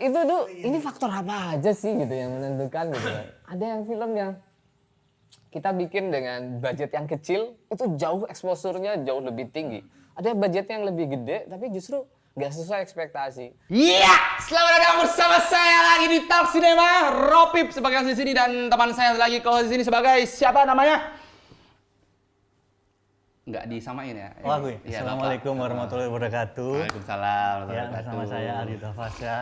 itu tuh ini faktor apa aja sih gitu yang menentukan gitu. Ada yang film yang kita bikin dengan budget yang kecil itu jauh exposure-nya jauh lebih tinggi. Ada budget yang lebih gede tapi justru nggak sesuai ekspektasi. Iya, selamat datang bersama saya lagi di Talk Cinema. Ropip sebagai host di sini dan teman saya lagi co-host di sini sebagai siapa namanya? Nggak disamain ya? Oh aku ya? Iya, Assalamualaikum warahmatullahi wabarakatuh. Waalaikumsalam. Ya, bersama saya Aldi Tafasya.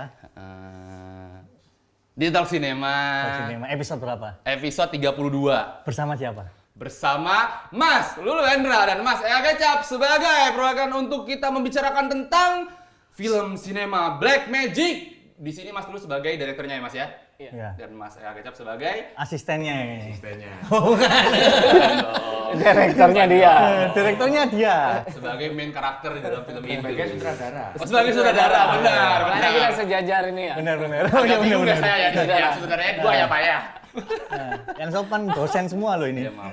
Di Talk Cinema. Cinema. Episode berapa? Episode 32. Bersama siapa? Bersama Mas Lulu Hendra dan Mas Ea Kecap sebagai perwakilan untuk kita membicarakan tentang film sinema Black Magic. Di sini Mas Lulu sebagai direkturnya ya Mas ya? Iya. Dan Mas Ea Kecap sebagai Asistennya ini. asistennya. Direkturnya dia. Direkturnya dia. Sebagai main karakter di dalam film ini. Sebagai sutradara. Oh, sebagai sutradara, benar. Makanya kita sejajar ini ya. Benar. Agak bingung deh saya ya, ya sutradaranya gua ya Pak ya. Nah, yang sopan dosen semua loh ini. Ya maaf.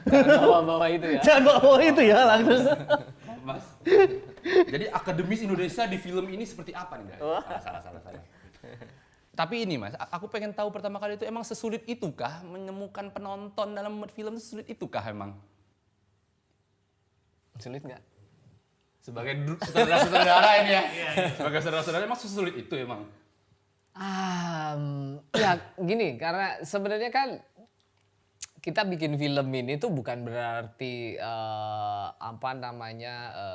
Bawa-bawa itu ya. Jangan bawa itu ya langsung. Mas. Jadi akademis Indonesia di film ini seperti apa nih, guys? Salah. Tapi ini Mas, aku pengen tahu pertama kali itu emang sesulit itukah menemukan penonton dalam film sesulit itukah emang? Sulit nggak? Sebagai saudara-saudara ini ya. Sebagai saudara-saudara emang sesulit itu emang. Ya gini, karena sebenarnya kan kita bikin film ini tuh bukan berarti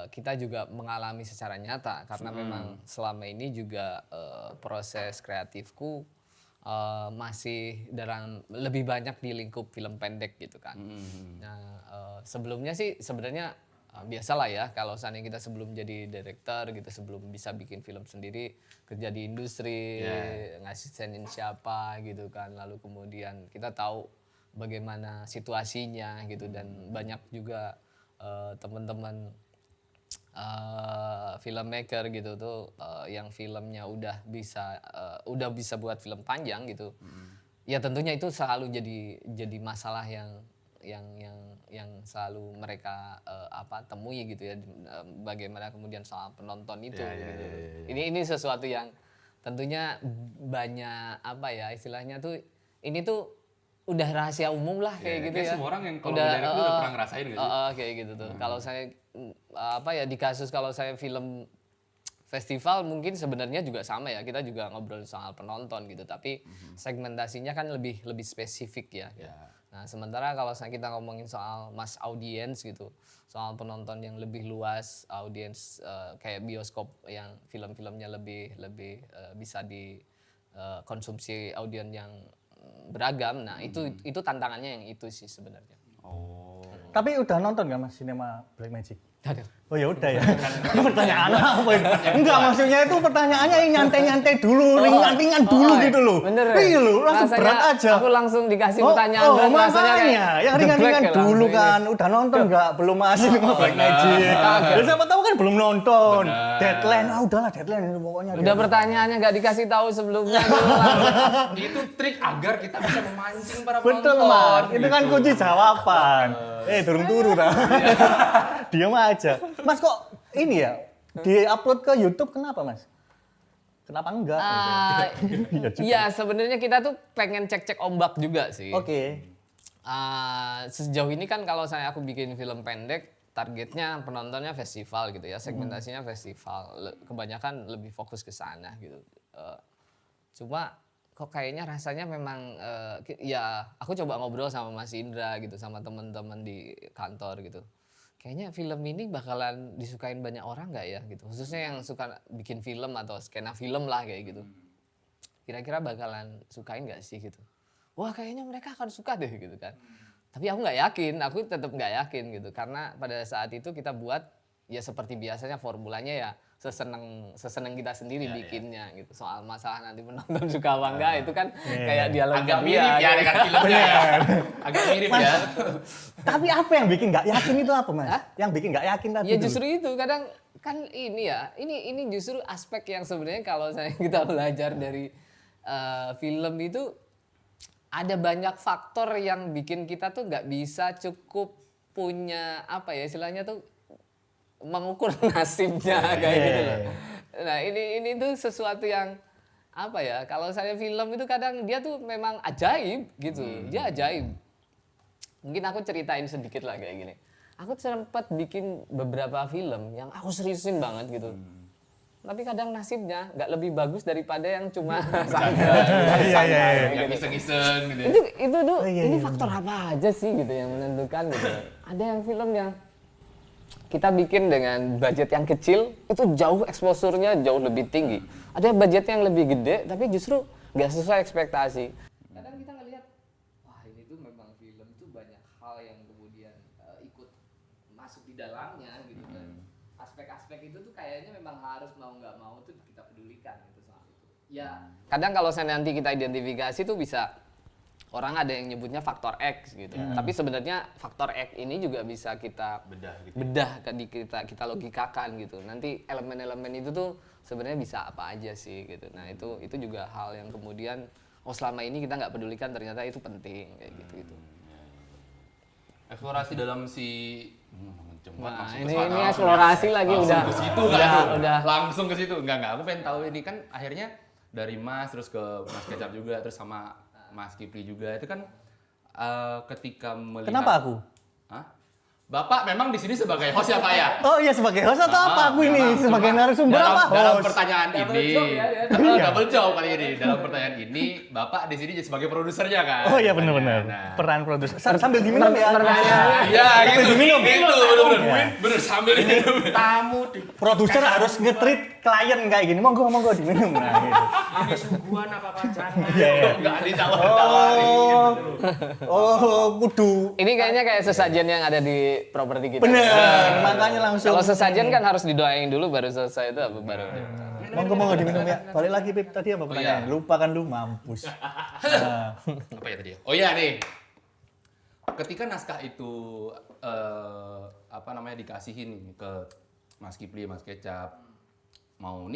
kita juga mengalami secara nyata karena memang selama ini juga proses kreatifku masih lebih banyak di lingkup film pendek gitu kan. Nah sebelumnya sih sebenarnya biasalah ya kalau seandainya kita sebelum jadi director gitu, sebelum bisa bikin film sendiri kerja di industri, ngasistenin siapa gitu kan, lalu kemudian kita tahu bagaimana situasinya gitu dan banyak juga teman-teman filmmaker gitu tuh yang filmnya udah bisa buat film panjang gitu. Ya tentunya itu selalu jadi masalah yang selalu mereka temui gitu ya, bagaimana kemudian soal penonton itu gitu. Ini sesuatu yang tentunya banyak istilahnya tuh ini tuh udah rahasia umum lah kayak gitu ya. Semua orang yang kalau udah pernah ngerasain gitu. Kayak gitu tuh. Kalau saya di kasus kalau saya film festival mungkin sebenarnya juga sama ya. Kita juga ngobrol soal penonton gitu, tapi segmentasinya kan lebih spesifik ya. Nah, sementara kalau kita ngomongin soal mass audience gitu, soal penonton yang lebih luas, audience kayak bioskop yang film-filmnya lebih bisa dikonsumsi audiens yang beragam. Nah, itu tantangannya yang itu sih sebenarnya. Tapi udah nonton nggak Mas sinema Black Magic? Ada. Oh ya udah ya. Pertanyaan apa ini? Enggak, maksudnya itu pertanyaannya yang nyantai-nyantai dulu, ringan-ringan dulu gitu loh. Bener. Iya loh, langsung Rasanya berat aja. Aku langsung dikasih pertanyaan berat rasanya kayak yang ringan-ringan dulu kan. Udah nonton nggak? Belum masih sama Black Magic. Ya siapa tahu kan belum nonton. Deadline, udahlah deadline itu pokoknya. Udah pertanyaannya nggak dikasih tahu sebelumnya. Itu trik agar kita bisa memancing para penonton. Betul Mas, itu kan kunci jawaban. Turun-turun lah. Diam aja. Mas kok ini ya, di-upload ke YouTube kenapa Mas? Kenapa enggak? Iya sebenarnya kita tuh pengen cek-cek ombak juga sih. Oke. Sejauh ini kan kalau aku bikin film pendek, targetnya penontonnya festival gitu ya, segmentasinya festival. Kebanyakan lebih fokus ke sana gitu. Cuma kok kayaknya rasanya memang ya aku coba ngobrol sama Mas Indra gitu, sama teman-teman di kantor gitu. Kayaknya film ini bakalan disukain banyak orang nggak ya gitu, khususnya yang suka bikin film atau skena film lah kayak gitu. Kira-kira bakalan sukain nggak sih gitu? Wah kayaknya mereka akan suka deh gitu kan. Tapi aku nggak yakin, aku tetap nggak yakin gitu, karena pada saat itu kita buat ya seperti biasanya formulanya ya seseneng kita sendiri bikinnya gitu. Soal masalah nanti penonton suka apa enggak itu kan kayak dialog agak mirip ya dengan filmnya. Agak mirip ya. Tapi apa yang bikin nggak yakin itu apa Mas? Yang bikin nggak yakin tadi? Ya justru itu kadang kan ini justru aspek yang sebenarnya kalau kita belajar dari film itu ada banyak faktor yang bikin kita tuh nggak bisa cukup punya istilahnya tuh mengukur nasibnya kayak gitu loh. Nah ini tuh sesuatu yang apa ya? Kalau saya film itu kadang dia tuh memang ajaib gitu. Dia ajaib. Mungkin aku ceritain sedikit lah kayak gini. Aku sempat bikin beberapa film yang aku seriusin banget gitu. Tapi kadang nasibnya nggak lebih bagus daripada yang cuma Iya. Yang iseng-iseng gitu. Ya. itu tuh iya, ini iya, faktor apa aja sih gitu yang menentukan gitu. Ada yang film yang kita bikin dengan budget yang kecil itu jauh eksposurnya jauh lebih tinggi. Ada budget yang lebih gede tapi justru nggak sesuai ekspektasi. Kadang kita ngelihat wah ini tuh memang film tuh banyak hal yang kemudian ikut masuk di dalamnya gitu kan. Aspek-aspek itu tuh kayaknya memang harus mau nggak mau tuh kita pedulikan gitu soal itu. Ya kadang kalau saya nanti kita identifikasi tuh bisa orang ada yang nyebutnya faktor X gitu. Tapi sebenarnya faktor X ini juga bisa kita bedah kita logikakan gitu. Nanti elemen-elemen itu tuh sebenarnya bisa apa aja sih gitu. Nah itu juga hal yang kemudian selama ini kita nggak pedulikan ternyata itu penting kayak gitu. Eksplorasi dalam si Wah, ini eksplorasi lagi udah ke situ udah langsung ke situ. Enggak, aku pengen tahu ini kan akhirnya dari Mas terus ke Mas Kecap juga terus sama Mas Kipli juga itu kan ketika melihat. Kenapa aku? Hah? Bapak memang di sini sebagai host ya Pak ya? Oh iya sebagai host atau apa aku ini? Sebagai narasumber apa? Dalam Host. pertanyaan Double ini, job ya, dia. double job kali ini. Dalam pertanyaan ini, Bapak di sini jadi sebagai produsernya kan? Oh iya benar-benar. Nah. Peran produser. Sambil diminum ya. Iya gitu, diminum. gitu, bener-bener. Bener sambil diminum. Tamu di Produser harus nge-treat klien kayak gini. Monggo diminum. Nah gitu. ini sungguhan apa pacaran? Iya. Enggak ditawar-tawarin. Oh, kudu. ini kayaknya kayak sesajen yang ada di properti kita. Bener, makanya langsung. Kalau sesajen kan harus didoain dulu baru selesai itu baru. Monggo diminum ya. Balik lagi Pip, tadi apa pertanyaan? iya. Lupa kan lu mampus. Nah, Apa ya tadi? Oh iya nih. Ketika naskah itu dikasihin ke Mas Kipli, Mas Kecap, mau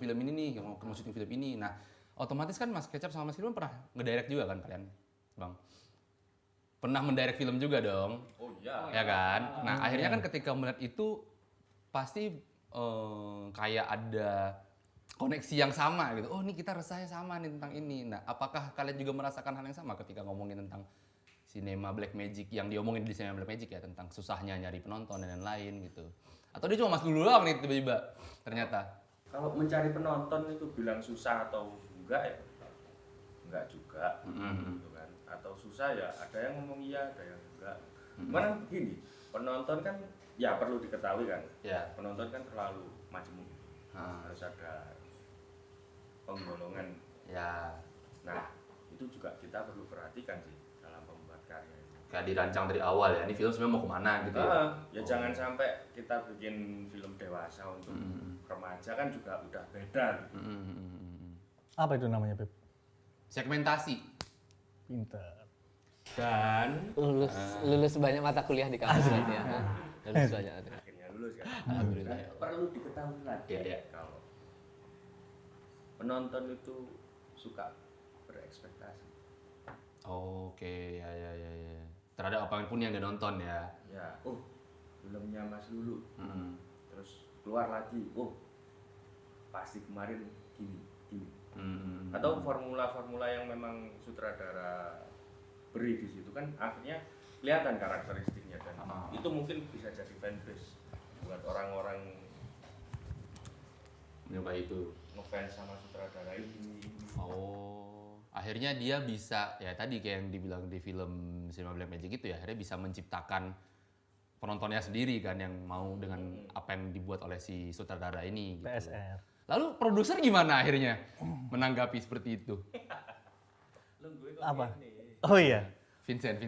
film ini nih, mau syuting film ini. Nah, otomatis kan Mas Kecap sama Mas Kipli pernah ngedirect juga kan kalian, Bang? Pernah mendirect film juga dong. Oh iya. Ya kan? Nah, akhirnya kan ketika melihat itu pasti kayak ada koneksi yang sama gitu. Oh, ini kita resahnya sama nih tentang ini. Nah, apakah kalian juga merasakan hal yang sama ketika ngomongin tentang sinema Black Magic yang diomongin di sinema Black Magic ya, tentang susahnya nyari penonton dan lain-lain gitu. Atau dia cuma mas dulu doang nih tiba-tiba ternyata. Kalau mencari penonton itu bilang susah atau enggak ya? Enggak juga. Gitu kan. Atau susah ya, ada yang ngomong iya, ada yang enggak. Cuman begini, penonton kan ya perlu diketahui kan. Ya. Penonton kan terlalu majemuk. Harus ada penggolongan. Ya. Nah, itu juga kita perlu perhatikan sih dalam pembuat karya ini. Kayak dirancang dari awal ya. Ini film sebenarnya mau kemana gitu ya. Ya jangan sampai kita bikin film dewasa untuk remaja kan juga udah beda gitu. apa itu namanya Pip? Segmentasi. Pinter. Dan Lulus banyak mata kuliah di kampus berarti ya. Lulus banyak. akhirnya lulus kan. Alhamdulillah. Dan perlu diketahui lagi Iya. kalau penonton itu suka berekspektasi. Oke, ya. Terhadap apapun yang dia nonton ya. Ya, filmnya Mas Lulu. Terus keluar lagi, pasti kemarin gini. Atau formula-formula yang memang sutradara beri di situ kan akhirnya kelihatan karakteristiknya dan itu mungkin bisa jadi fanbase buat orang-orang Menyukai itu. ngefans sama sutradara ini. Oh, akhirnya dia bisa ya tadi kayak yang dibilang di film Cinema Black Magic itu ya, akhirnya bisa menciptakan penontonnya sendiri kan yang mau dengan apa yang dibuat oleh si sutradara ini. Gitu. PSR. Lalu produser gimana akhirnya menanggapi seperti itu? Apa? Oh iya. Vincent.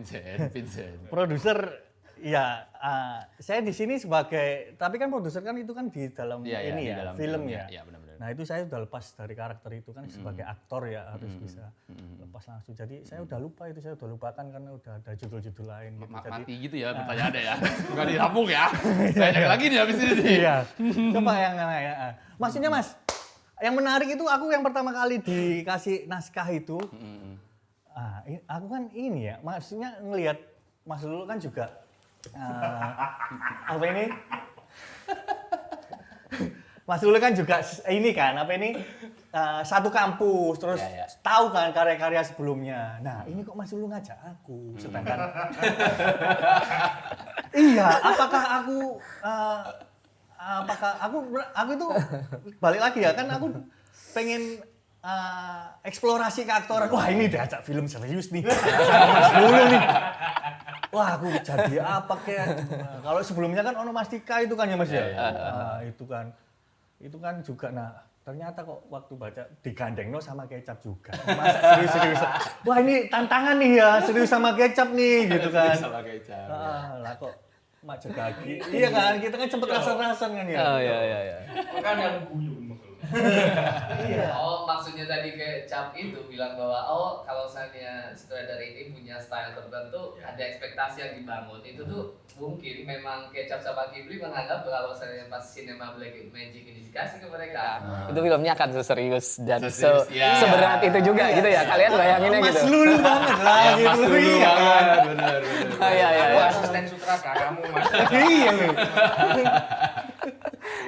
Produser ya saya di sini sebagai tapi kan produser kan itu kan di dalam Iya, ini di ya dalam film filmnya. ya. Iya, benar-benar. Nah itu saya udah lepas dari karakter itu kan sebagai aktor ya harus bisa lepas langsung. Jadi saya udah lupa itu, saya udah lupakan karena udah ada judul-judul lain. Gitu. Jadi Mati gitu ya pertanyaannya ya. Enggak dirampung ya. Saya cari lagi nih habis ini nih. iya. Coba yang ya. Maksudnya Mas, yang menarik itu aku yang pertama kali dikasih naskah itu. Aku kan ini ya, maksudnya ngelihat Mas Lulu kan juga apa ini? Mas Lulu kan juga ini kan satu kampus terus tahu kan karya-karya sebelumnya. Nah ini kok Mas Lulu ngajak aku, sedangkan iya, apakah aku itu balik lagi ya kan aku pengen eksplorasi keaktoran. Wah ini diajak film serius nih, Mas Lulu nih. Wah aku jadi apa kayak kalau sebelumnya kan onomastika itu kan ya Mas ya. Itu kan juga ternyata kok waktu baca digandengno sama kecap juga. Masa serius-serius. Wah ini tantangan nih ya, serius sama kecap nih gitu kan. Sama kecap. Lah kok mak jegagi. Iya kan, kita kan sempet rasan-rasan kan ya. Oh iya. Kan yang guyu. Iya. Oh maksudnya tadi kecap itu bilang bahwa kalau misalnya sutradara ini punya style tertentu ada ekspektasi yang dibangun itu tuh mungkin memang kecap sama Ghibli menganggap kalau misalnya pas Cinema Black Magic ini dikasih ke mereka itu filmnya akan serius dan seberat itu juga gitu ya kalian bayanginnya gitu. Mas Lulu banget lah gitu. Iya kan. Benar. Iya. Aku asisten sutradaramu Mas.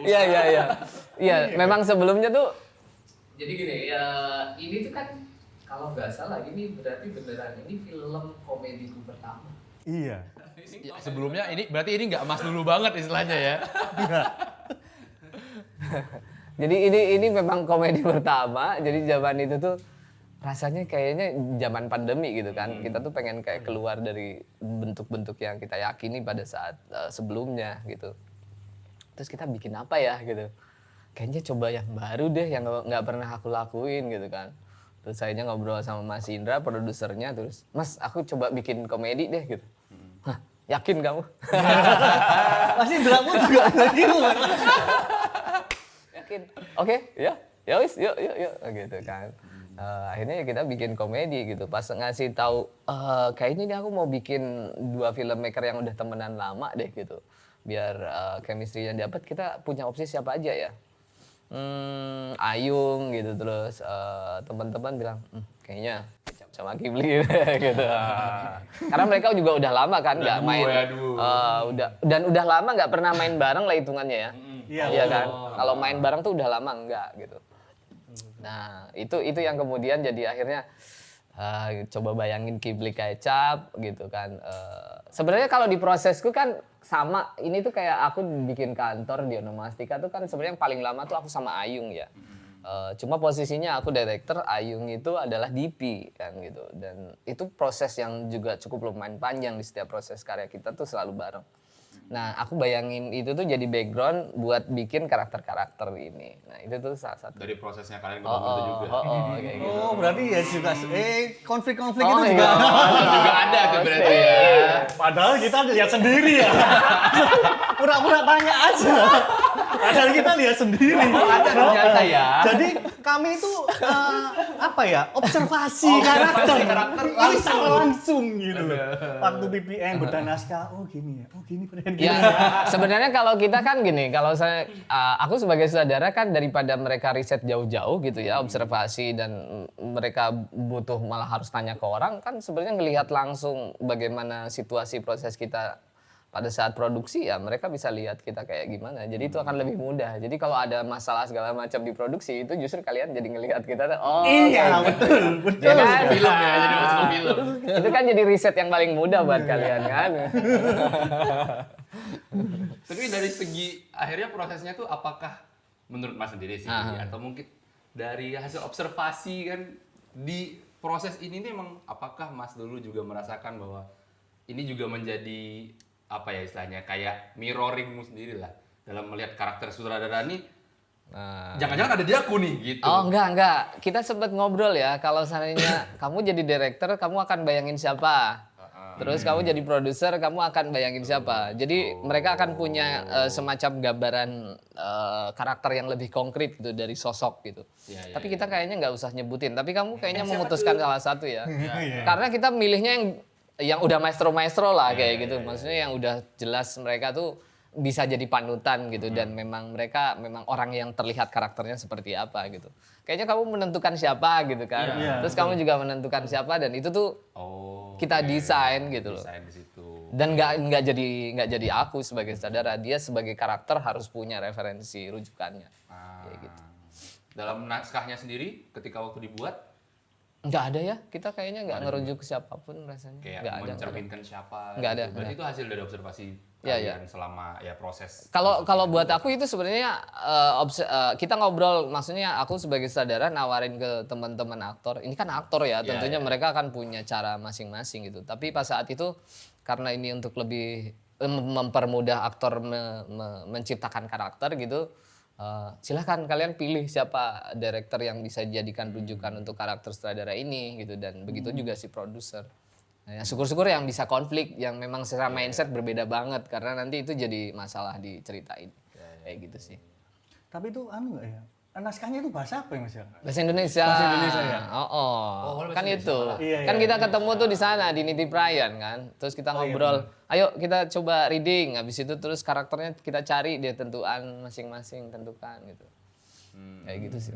Iya. Iya, memang sebelumnya tuh jadi gini, ini tuh kan kalau nggak salah ini berarti beneran ini film komediku pertama. Iya. Sebelumnya ini berarti ini nggak Mas Lulu banget istilahnya ya. Jadi ini memang komedi pertama. Jadi zaman itu tuh rasanya kayaknya zaman pandemi gitu kan. Kita tuh pengen kayak keluar dari bentuk-bentuk yang kita yakini pada saat sebelumnya gitu. Terus kita bikin apa ya gitu. Kayaknya coba yang baru deh yang nggak pernah aku lakuin gitu kan. Terus akhirnya ngobrol sama Mas Indra produsernya terus Mas aku coba bikin komedi deh gitu. Hah, yakin kamu? Mas Indra pun juga gitu. Yakin. Oke, ya wis yuk gitu kan. Akhirnya kita bikin komedi gitu. Pas ngasih tahu kayaknya ini aku mau bikin 2 filmmaker yang udah temenan lama deh gitu. Biar chemistry yang dapat kita punya opsi siapa aja ya. Ayung gitu terus teman-teman bilang kayaknya sama Ghibli gitu. Karena mereka juga udah lama kan nggak main udah lama nggak pernah main bareng lah hitungannya ya. Iya kan. Kalau main bareng tuh udah lama nggak gitu. Nah itu yang kemudian jadi akhirnya coba bayangin Ghibli kecap gitu kan. Sebenarnya kalau di prosesku kan sama, ini tuh kayak aku bikin kantor di Onomastika tuh kan sebenarnya yang paling lama tuh aku sama Ayung ya. Cuma posisinya aku director, Ayung itu adalah DP kan gitu. Dan itu proses yang juga cukup lumayan panjang di setiap proses karya kita tuh selalu bareng. Nah, aku bayangin itu tuh jadi background buat bikin karakter-karakter ini. Nah, itu tuh salah satu. Dari prosesnya kalian ngomong itu juga. Kayak gitu. Oh, berarti ya juga konflik-konflik itu juga. Juga ada tuh berarti ya. Padahal kita lihat sendiri ya. Pura-pura tanya aja. Padahal kita lihat sendiri. Ada ternyata ya. Jadi kami itu observasi karakter langsung gitu. Waktu BPM bedah naskah, oh gini ya, oh gini benar. Ya, sebenarnya kalau kita kan gini, kalau aku sebagai sutradara kan daripada mereka riset jauh-jauh gitu ya, observasi dan mereka butuh malah harus tanya ke orang, kan sebenarnya ngelihat langsung bagaimana situasi proses kita pada saat produksi ya mereka bisa lihat kita kayak gimana. Jadi itu akan lebih mudah. Jadi kalau ada masalah segala macam di produksi itu justru kalian jadi ngelihat kita iya betul. Ya kan? Film ya, jadi masuk film. Itu kan jadi riset yang paling mudah buat kalian kan. Tapi dari segi akhirnya prosesnya tuh apakah menurut Mas sendiri sih atau mungkin dari hasil observasi kan di proses ini nih emang apakah Mas dulu juga merasakan bahwa ini juga menjadi apa ya istilahnya kayak mirroringmu sendiri lah dalam melihat karakter sutradara nih. Jangan-jangan ada di aku nih gitu. Oh enggak. Kita sempat ngobrol ya kalau seandainya kamu jadi director kamu akan bayangin siapa. Terus kamu jadi produser kamu akan bayangin siapa. Jadi mereka akan punya semacam gambaran karakter yang lebih konkret gitu dari sosok gitu. Tapi kita kayaknya nggak usah nyebutin. Tapi kamu kayaknya memutuskan salah satu ya. Karena kita milihnya yang udah maestro-maestro lah kayak gitu. Maksudnya yang udah jelas mereka tuh bisa jadi panutan gitu dan memang mereka orang yang terlihat karakternya seperti apa gitu. Kayaknya kamu menentukan siapa gitu kan. Terus kamu juga menentukan siapa dan itu tuh kita desain gitu loh. Desain di situ. Dan nggak jadi aku sebagai sutradara, dia sebagai karakter harus punya referensi rujukannya. Kayak gitu. Dalam naskahnya sendiri, ketika waktu dibuat, Nggak ada ya, kita kayaknya nggak ngerujuk ke siapapun rasanya. kayak Nggak ada. mencerminkan siapa. Nggak ada, gitu. Berarti itu hasil dari observasi Iya, kalian selama ya proses. Kalau buat aku itu sebenarnya kita ngobrol, maksudnya aku sebagai sutradara nawarin ke teman-teman aktor. Ini kan aktor ya, tentunya mereka akan punya cara masing-masing gitu. Tapi pas saat itu karena ini untuk lebih mempermudah aktor menciptakan karakter gitu, silahkan kalian pilih siapa director yang bisa dijadikan rujukan untuk karakter sutradara ini gitu, dan begitu juga si produser. Nah, syukur-syukur yang bisa konflik, yang memang secara mindset berbeda banget karena nanti itu jadi masalah diceritain. Kayak gitu sih. Tapi itu nggak ya? Naskahnya itu bahasa apa ya Mas? Bahasa Indonesia. Bahasa Indonesia ya? Kan itu. Iya, Kan iya, kita ketemu tuh di sana di Niti Prayan kan. Terus kita ngobrol, ayo kita coba reading. Habis itu terus karakternya kita cari dia tentuan masing-masing tentukan gitu. Kayak gitu sih.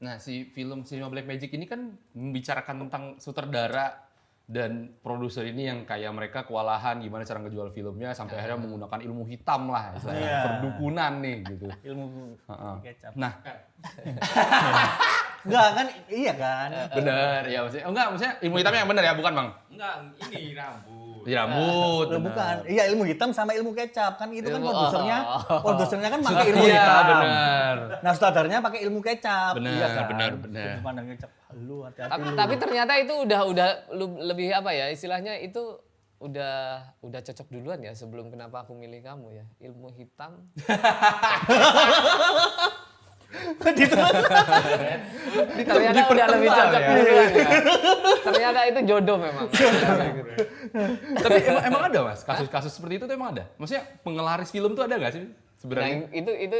Nah, si film Cinema Black Magic ini kan membicarakan tentang sutradara dan produser ini yang kayak mereka kewalahan gimana cara ngejual filmnya sampai akhirnya menggunakan ilmu hitam lah, istilahnya perdukunan nih gitu. Ilmu kecap. Nah, Enggak kan? Iya kan? bener ya maksudnya ilmu hitamnya yang bener ya, bukan Bang? Enggak, ini rambut. Iya, rambut. Loh, bener. bukan. Iya, ilmu hitam sama ilmu kecap kan itu kan Ilmu- produsernya kan pakai ilmu Iya, hitam. bener. Nah, sutradaranya pakai ilmu kecap. Bener, Iya kan? bener. Sudut pandang kecap. Lu hati-hati Tapi, lu. tapi ternyata itu udah lebih apa ya istilahnya itu udah cocok duluan ya sebelum kenapa aku milih kamu ya, ilmu hitam. Ternyata udah lebih cocok duluan ya. Ternyata itu jodoh memang. Tapi emang ada Mas, kasus-kasus seperti itu tuh emang ada? Maksudnya pengelaris film tuh ada nggak sih Nah, sebenarnya?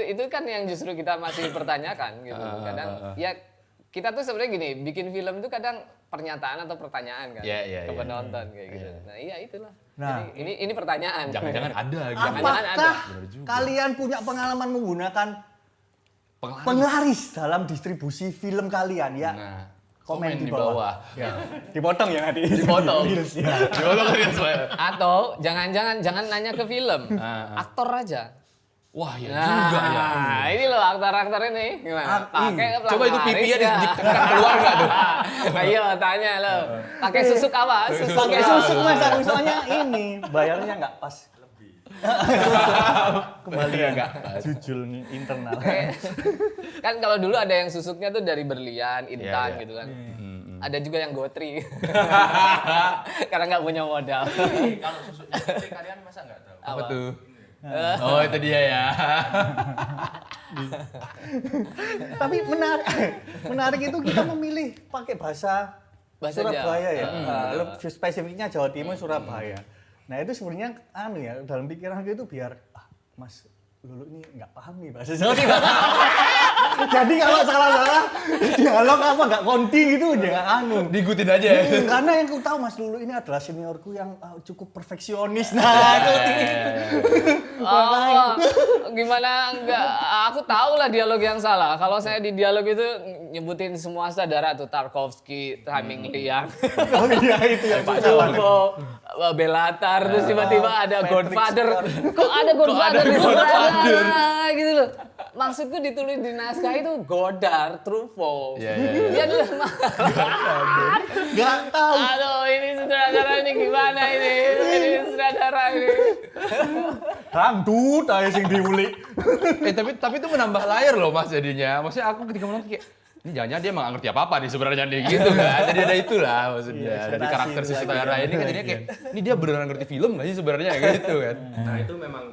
itu kan yang justru kita masih pertanyakan gitu. Kadang ya kita tuh sebenarnya gini, bikin film tuh kadang pernyataan atau pertanyaan kan Iya, ke iya. penonton kayak gitu. Nah, iya itulah. Nah. Jadi ini pertanyaan. Jangan-jangan ada gitu. Jangan-jangan ada. Apakah kalian punya pengalaman menggunakan Pengelaris. penglaris dalam distribusi film kalian ya? Nah, Komen di bawah. Ya. Dipotong ya nanti. Dipotong. Reels, ya. Dipotong kan saya. Atau jangan nanya ke film, aktor aja. Wah, ya juga ya. Nah, ini loh aktor-aktor ini gimana? Pakai Coba itu penglaris pipinya nggak? ditekan keluar nggak tuh? Ayo tanya lo. Pakai susuk apa? Susuk Pakai ya? susuk Mas, aku soalnya ini bayarnya nggak pas. Kembali ya nggak? Jujul nih internal. Kan kalau dulu ada yang susuknya tuh dari berlian, Iya, iya. intan gitu kan. Ada juga yang gotri. Karena nggak punya modal. Kalau susuknya putih kalian masa nggak tahu? Apa tuh? Oh, itu dia ya. Tapi menarik itu kita memilih pakai bahasa Bahasa Surabaya Jawa. ya. Lebih spesifiknya Jawa Timur Surabaya. Nah itu sebenarnya ya dalam pikiran itu biar Mas Lulu ini nggak paham nih bahasa Jawa. Jadi kalau salah-salah dialog apa nggak konti gitu jangan Diikutin aja ya. Karena yang ku tahu Mas Lulu ini adalah seniorku yang cukup perfeksionis. Nah, itu. Oh, gimana enggak? Aku tahu lah dialog yang salah. Kalau saya di dialog itu nyebutin semua sutradara tuh Tarkovsky, Haming Liang, Oh iya itu yang Pak salah. Joko, Belatar, terus tiba-tiba ada Patrick Godfather. Kok ada Godfather di sutradara gitu loh. Maksudku ditulis di naskah itu Godard, Truffaut. Iya, iya, Dia adalah Nggak tahu. aduh ini sutradara ini gimana ini? Ini sutradara ini. Rambut aja sing diulik. Tapi itu menambah layar loh Mas jadinya. Maksudnya aku ketika menonton kayak ini jangan-jangan dia nggak ngerti apa-apa nih sebenarnya dia gitu kan. Jadi ada itulah maksudnya. Iya, Dari karakter si lagi. sutradara ini kan jadinya kayak ini dia beneran ngerti film nggak sih sebenarnya gitu kan. Nah itu memang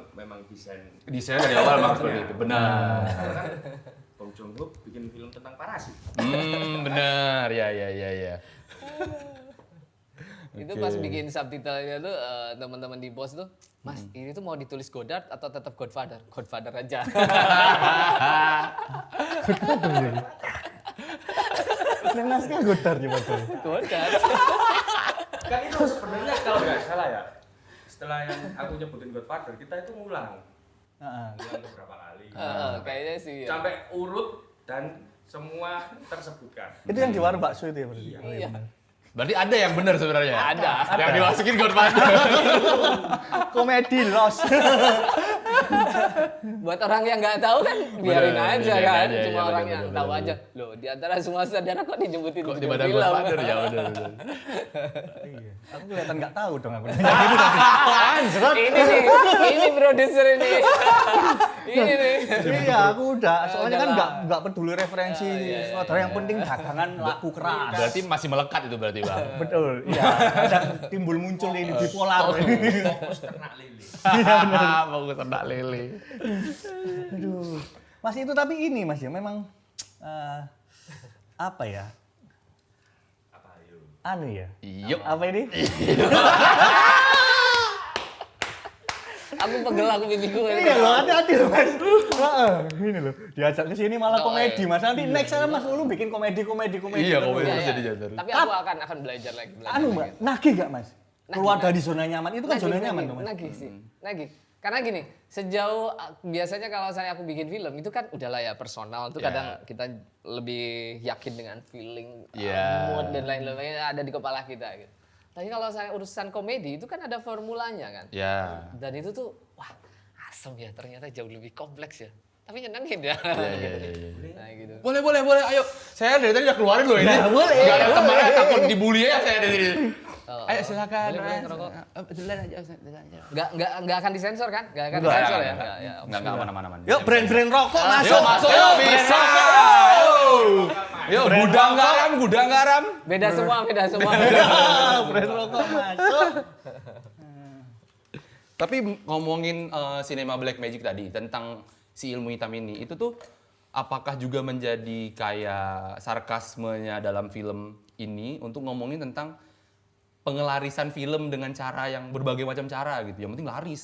desain. Desain dari awal memang seperti itu. Benar. Karena kan Bong Joon-ho bikin film tentang parasit. Benar. Ya. Itu pas bikin subtitlenya tuh teman-teman di pos tuh, Mas, ini tuh mau ditulis Godard atau tetap Godfather? Godfather aja. Yang naskah Godard ya betul. Godard. Kan itu sebenarnya kalau nggak salah ya, setelah yang aku nyebutin Godfather, kita itu ngulang beberapa kali. Kayaknya sih. Ya. Sampai urut dan semua tersebutkan. Itu yang di warung bakso itu ya berarti. Iya. Berarti ada yang benar sebenarnya. Ada. Yang dimasukin Godfather. Komedi Lost. Buat orang yang nggak tahu kan biarin Bener, aja biarin kan. aja, Cuma iya, orang bener, yang bener, tahu bener. aja. Loh, di antara semua saudara kok dijemputin Kok di judul badan film? Godfather ya benar. Iya. Aku kelihatan nggak tahu dong aku. Ini produser ini. Ini nih. Iya, aku udah. Soalnya kan Udahlah. nggak peduli referensi sutradara, yang penting dagangan laku keras. Berarti masih melekat itu berarti Bang. Betul. Iya. Ada timbul muncul ini bipolar. Fokus ternak lele. Bagus ternak lele. Aduh. Mas itu tapi ini Mas ya memang apa ya? Apa ayo? Anu ya. Yuk. Apa ini? Aku pegel aku pipiku. Iya loh, hati-hati loh Mas. Heeh, ini loh. Diajak ke sini malah Oh, komedi iya. Mas. Nanti next sana Mas Ulu bikin komedi. Iya, komedi. Iya, Jadi iya. terus. Tapi aku akan belajar lagi. Anu Mbak, nagih gak Mas? Keluar dari zona nyaman itu kan zona nyaman tuh Mas. Nagih sih, nagih. Karena gini, sejauh biasanya kalau aku bikin film itu kan udahlah ya personal tuh Yeah. kadang kita lebih yakin dengan feeling, Yeah. mood dan lain-lain ada di kepala kita gitu. Tapi kalau saya urusan komedi itu kan ada formulanya kan. Ya. Dan itu tuh wah asem ya ternyata jauh lebih kompleks ya. Tapi nyenengin ya. Iya. Nah gitu. Boleh. Ayo. Saya dari tadi udah keluarin loh ini. Ya, boleh. Gak ada temannya takut dibully ya saya dari sini. Oh, Ayo silakan. boleh ngerokok. Jalan aja. Jalan aja. Nggak akan disensor kan? Nggak akan Enggak. disensor ya? Ya. Enggak aman-aman. Yuk brand-brand rokok masuk. Yuk masuk yuk bisa. Yuk gudang garam. Beda semua. Brand rokok masuk. Tapi ngomongin sinema Black Magic tadi tentang si ilmu hitam ini, itu tuh apakah juga menjadi kayak sarkasmenya dalam film ini untuk ngomongin tentang pengelarisan film dengan cara yang berbagai macam cara gitu. Yang penting laris.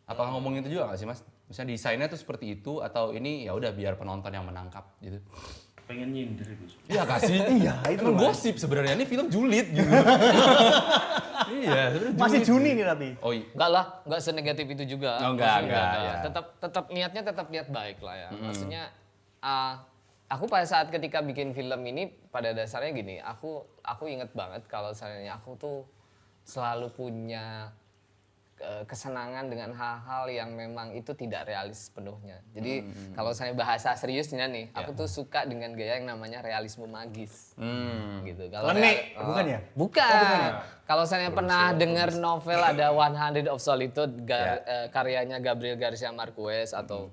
Apakah ngomongin itu juga nggak sih Mas? Misalnya desainnya tuh seperti itu atau ini ya udah biar penonton yang menangkap gitu. Pengen nyindir itu. Iya kasih. Iya, itu Emang Mas. gosip sebenarnya ini film julid gitu. Iya, sebenarnya Masih julid. Juni nih tapi. Oh iya. Enggak lah, enggak senegatif itu juga. Oh, enggak, Maksudnya ya. Tetap niatnya tetap niat baik lah ya. Maksudnya aku pada saat ketika bikin film ini pada dasarnya gini, aku inget banget kalau misalnya aku tuh selalu punya kesenangan dengan hal-hal yang memang itu tidak realis penuhnya. Jadi kalau saya bahasa seriusnya nih, aku tuh suka dengan gaya yang namanya realisme magis. Gitu. Kalau Lenik, bukan ya? Bukan. Kalau saya pernah dengar novel ada 100 of Solitude karyanya Gabriel Garcia Marquez atau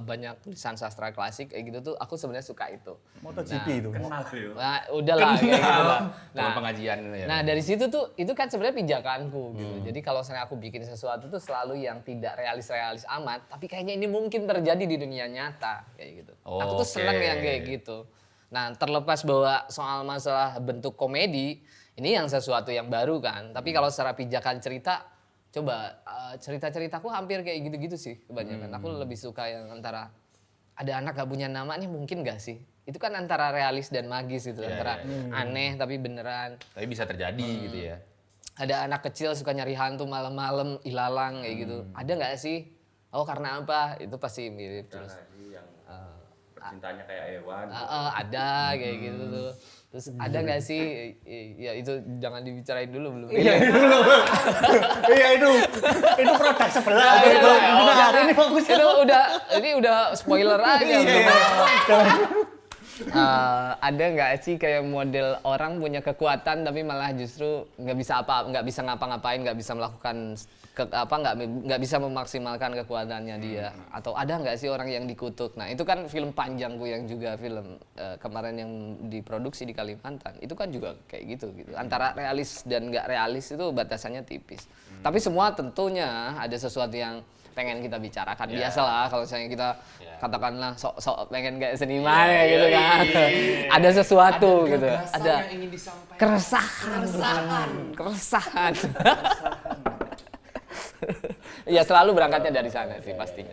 banyak tulisan sastra klasik kayak gitu tuh aku sebenarnya suka itu. MotoGP itu. Kenal ya. Nah, udahlah kayak gitu lah. Teman pengajian ya. Nah, dari situ tuh itu kan sebenarnya pijakanku gitu. Jadi kalau saya aku bikin sesuatu tuh selalu yang tidak realis-realis amat, tapi kayaknya ini mungkin terjadi di dunia nyata kayak gitu. Aku tuh seneng yang kayak gitu. Nah, terlepas bahwa soal masalah bentuk komedi, ini yang sesuatu yang baru kan. Tapi kalau secara pijakan cerita, coba cerita-ceritaku hampir kayak gitu-gitu sih kebanyakan. Aku lebih suka yang antara ada anak gak punya nama nih mungkin gak sih? Itu kan antara realis dan magis gitu, antara aneh tapi beneran. Tapi bisa terjadi gitu ya. Ada anak kecil suka nyari hantu malam-malam, ilalang kayak gitu. Ada nggak sih? Oh karena apa? Itu pasti mirip terus. Yang percintanya kayak hewan. Ada kayak gitu tuh. Terus ada nggak sih? Ya itu jangan dibicarain dulu belum. Iya itu produk sebelah. Iya, Benar, ini fokusnya. ini udah spoiler aja. Ada nggak sih kayak model orang punya kekuatan tapi malah justru nggak bisa ngapa-ngapain, nggak bisa melakukan nggak bisa memaksimalkan kekuatannya dia. Atau ada nggak sih orang yang dikutuk? Nah itu kan film panjangku yang juga film kemarin yang diproduksi di Kalimantan. Itu kan juga kayak gitu. Antara realis dan nggak realis itu batasannya tipis. Tapi semua tentunya ada sesuatu yang pengen kita bicarakan. Biasalah kalau misalnya kita katakanlah sok pengen kayak seniman ya gitu kan. Ada sesuatu gitu. Ada yang ingin disampaikan. keresahan. Ya selalu berangkatnya dari sana sih pastinya.